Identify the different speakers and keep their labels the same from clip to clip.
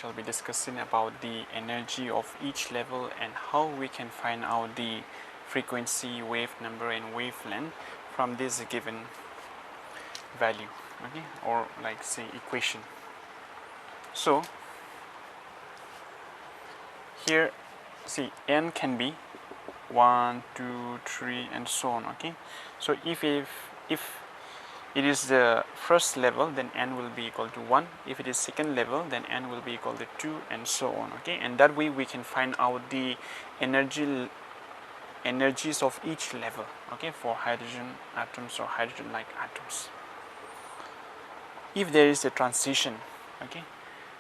Speaker 1: shall be discussing about the energy of each level and how we can find out the frequency, wave number and wavelength from this given value, okay, or like say equation. So here see n can be 1, 2, 3 and so on, okay. So if it is the first level, then n will be equal to 1. If it is second level, then n will be equal to 2 and so on, okay. And that way we can find out the energies of each level, okay, for hydrogen atoms or hydrogen like atoms. If there is a transition, okay,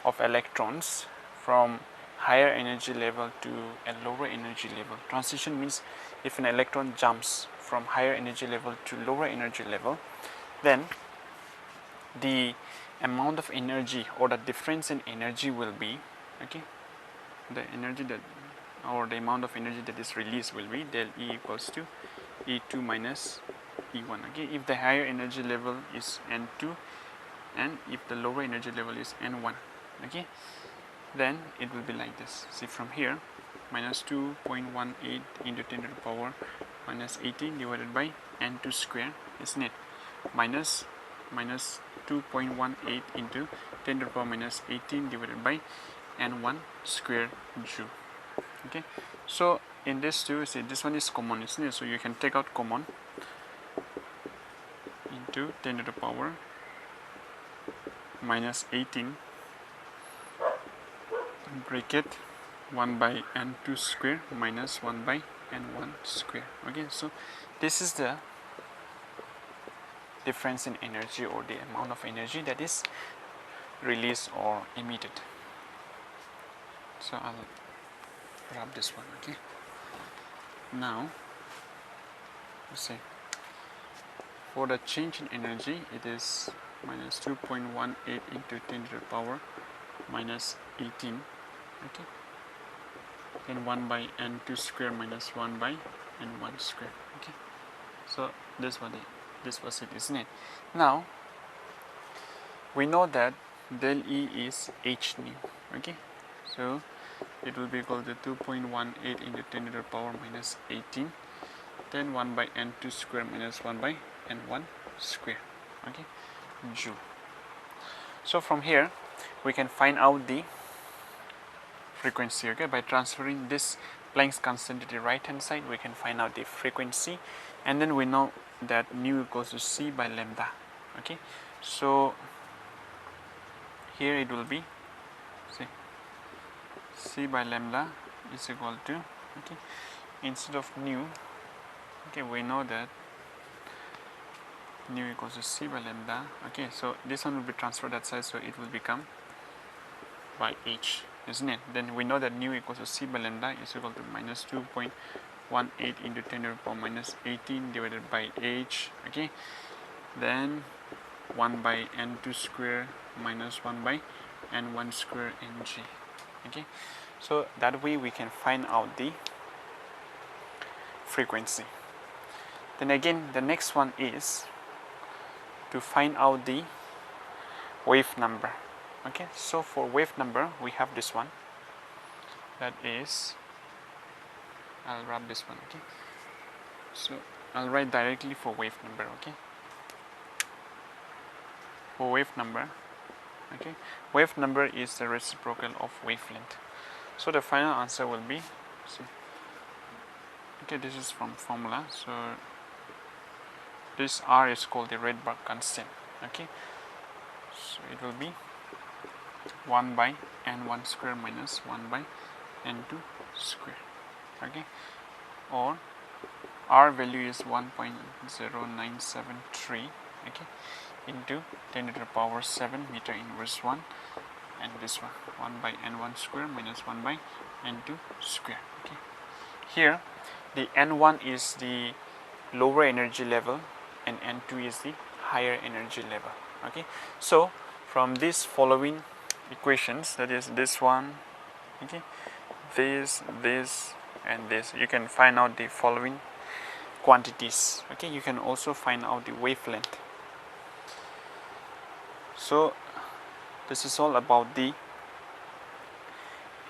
Speaker 1: of electrons from higher energy level to a lower energy level. Transition means if an electron jumps from higher energy level to lower energy level, then the amount of energy or the difference in energy will be, okay, the energy that or the amount of energy that is released will be del E equals to E2 minus E1, okay. If the higher energy level is N2 and if the lower energy level is N1, okay, then it will be like this. See, from here minus 2.18 into 10 to the power minus 18 divided by N2 square, isn't it, minus 2.18 into 10 to the power minus 18 divided by N1 square joule, okay. So in this two, see, this one is common, isn't it, so you can take out common into 10 to the power minus 18 bracket 1 by N2 square minus 1 by N1 square, okay. So this is the difference in energy or the amount of energy that is released or emitted. So I'll rub this one, okay. Now let's see, for the change in energy it is minus 2.18 into 10 to the power minus 18, okay, then 1 by N2 square minus 1 by N1 square, okay. So this was it, isn't it? Now we know that del E is h nu, okay. So it will be equal to 2.18 into 10 to the power minus 18, then 1 by N2 square minus 1 by N1 square, okay, joule. So from here we can find out the frequency, okay, by transferring this Planck's constant to the right hand side. We can find out the frequency, and then we know that nu equals to c by lambda, okay. So here it will be, see, c by lambda is equal to, okay, instead of nu, okay, we know that nu equals to c by lambda, okay. So this one will be transferred that side, so it will become by h, isn't it? Then we know that nu equals to c by lambda is equal to minus 2.18 into 10 to the power minus 18 divided by h, okay, then 1 by N2 square minus 1 by N1 square Ng, okay. So that way we can find out the frequency. Then again the next one is to find out the wave number, okay. So for wave number we have this one, that is, I'll rub this one, okay. So I'll write directly for wave number, okay. For wave number, okay, wave number is the reciprocal of wavelength. So the final answer will be, see, okay, this is from formula, so this R is called the Rydberg constant, okay. So it will be 1 by N1 square minus 1 by N2 square, okay, or R value is 1.0973, okay, into 10 to the power 7 meter inverse 1, and this one 1 by N1 square minus 1 by N2 square, okay. Here the N1 is the lower energy level and N2 is the higher energy level, okay. So from these following equations, that is this one, okay, this and this, you can find out the following quantities, okay. You can also find out the wavelength. So this is all about the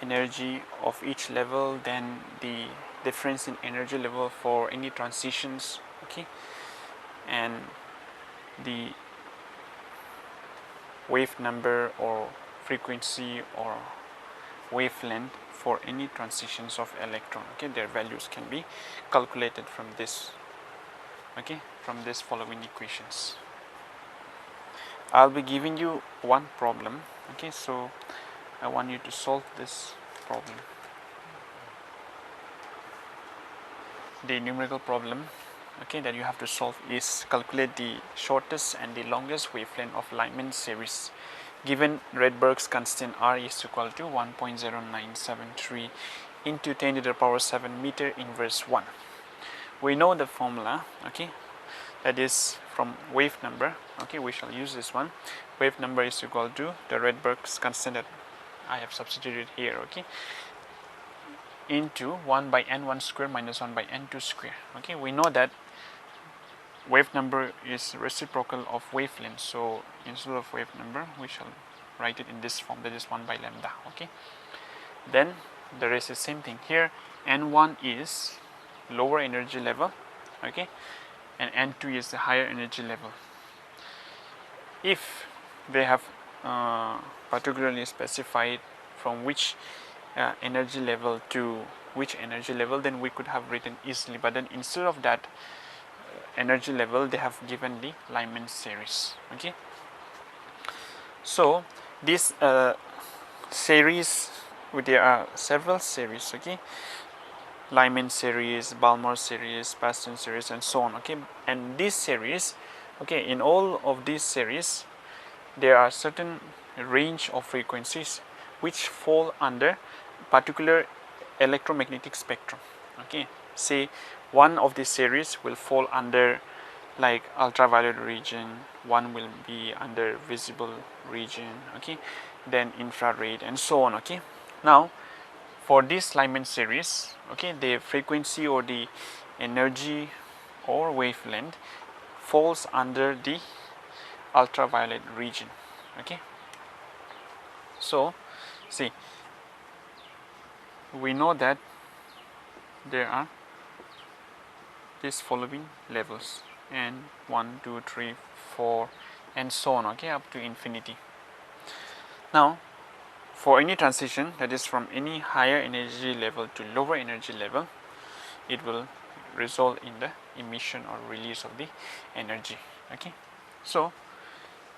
Speaker 1: energy of each level, then the difference in energy level for any transitions, okay, and the wave number or frequency or wavelength for any transitions of electron. Okay, their values can be calculated from this, okay, from this following equations. I'll be giving you one problem, okay, so I want you to solve this problem. The numerical problem, okay, that you have to solve is calculate the shortest and the longest wavelength of Lyman series given Rydberg's constant R is equal to 1.0973 into 10 to the power 7 meter inverse 1. We know the formula, okay, that is from wave number, okay, we shall use this one. Wave number is equal to the Rydberg's constant that I have substituted here, okay, into 1 by n1 square minus 1 by n2 square. Okay, we know that wave number is reciprocal of wavelength, so instead of wave number we shall write it in this form, that is 1 by lambda. Okay, then there is the same thing here. N1 is lower energy level, okay, and N2 is the higher energy level. If they have particularly specified from which energy level to which energy level, then we could have written easily, but then instead of that energy level they have given the Lyman series. Okay, so this series, there are several series, okay, Lyman series, Balmer series, Paston series, and so on. Okay, and this series, okay, in all of these series there are certain range of frequencies which fall under particular electromagnetic spectrum. Okay, say one of these series will fall under like ultraviolet region, one will be under visible region, okay, then infrared, and so on. Okay, now for this Lyman series, okay, the frequency or the energy or wavelength falls under the ultraviolet region. Okay, so see, we know that there are these following levels, and 1, 2, 3, 4, and so on, okay, up to infinity. Now for any transition, that is from any higher energy level to lower energy level, it will result in the emission or release of the energy. Okay, so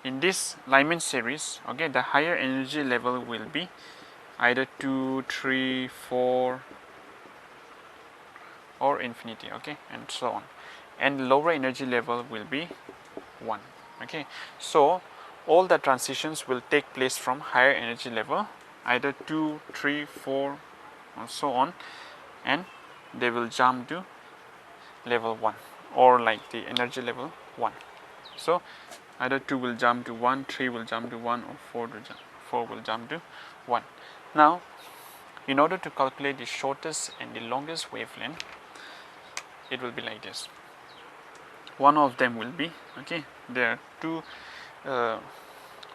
Speaker 1: in this Lyman series, okay, the higher energy level will be either 2, 3, 4, or infinity, okay, and so on, and lower energy level will be 1. Okay, so all the transitions will take place from higher energy level, either 2, 3, 4, and so on, and they will jump to level 1, or like the energy level 1. So either 2 will jump to 1, 3 will jump to 1, or 4 will jump to 1. Now in order to calculate the shortest and the longest wavelength, it will be like this. One of them will be, okay, there are two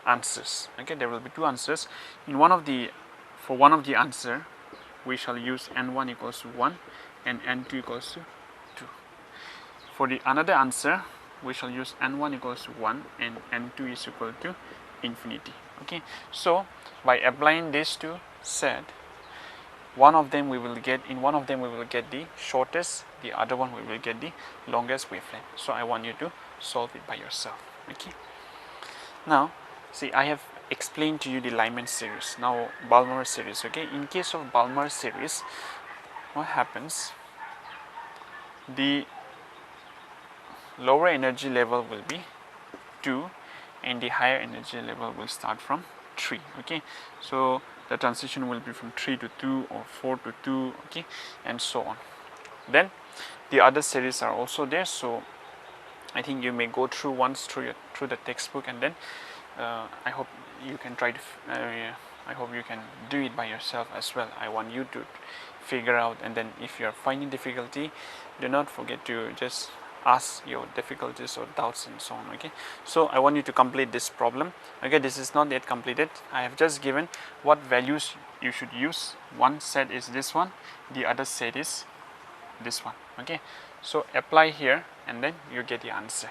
Speaker 1: answers. Okay, there will be two answers. In one of the, for one of the answer, we shall use n1 equals to 1 and n2 equals to 2. For the another answer, we shall use n1 equals to 1 and n2 is equal to infinity. Okay, so by applying these two set, one of them we will get, in one of them we will get the shortest, the other one we will get the longest wavelength. So I want you to solve it by yourself. Okay, now see, I have explained to you the Lyman series. Now Balmer series. Okay, in case of Balmer series, what happens, the lower energy level will be 2 and the higher energy level will start from 3. Okay, so the transition will be from 3 to 2 or 4 to 2, okay, and so on. Then the other series are also there, so I think you may go through once through the textbook, and then I hope you can try to I hope you can do it by yourself as well. I want you to figure out, and then if you are finding difficulty, do not forget to just ask your difficulties or doubts and so on. Okay, so I want you to complete this problem. Okay, this is not yet completed. I have just given what values you should use one set is this one, the other set is this one. Okay, so apply here and then you get the answer.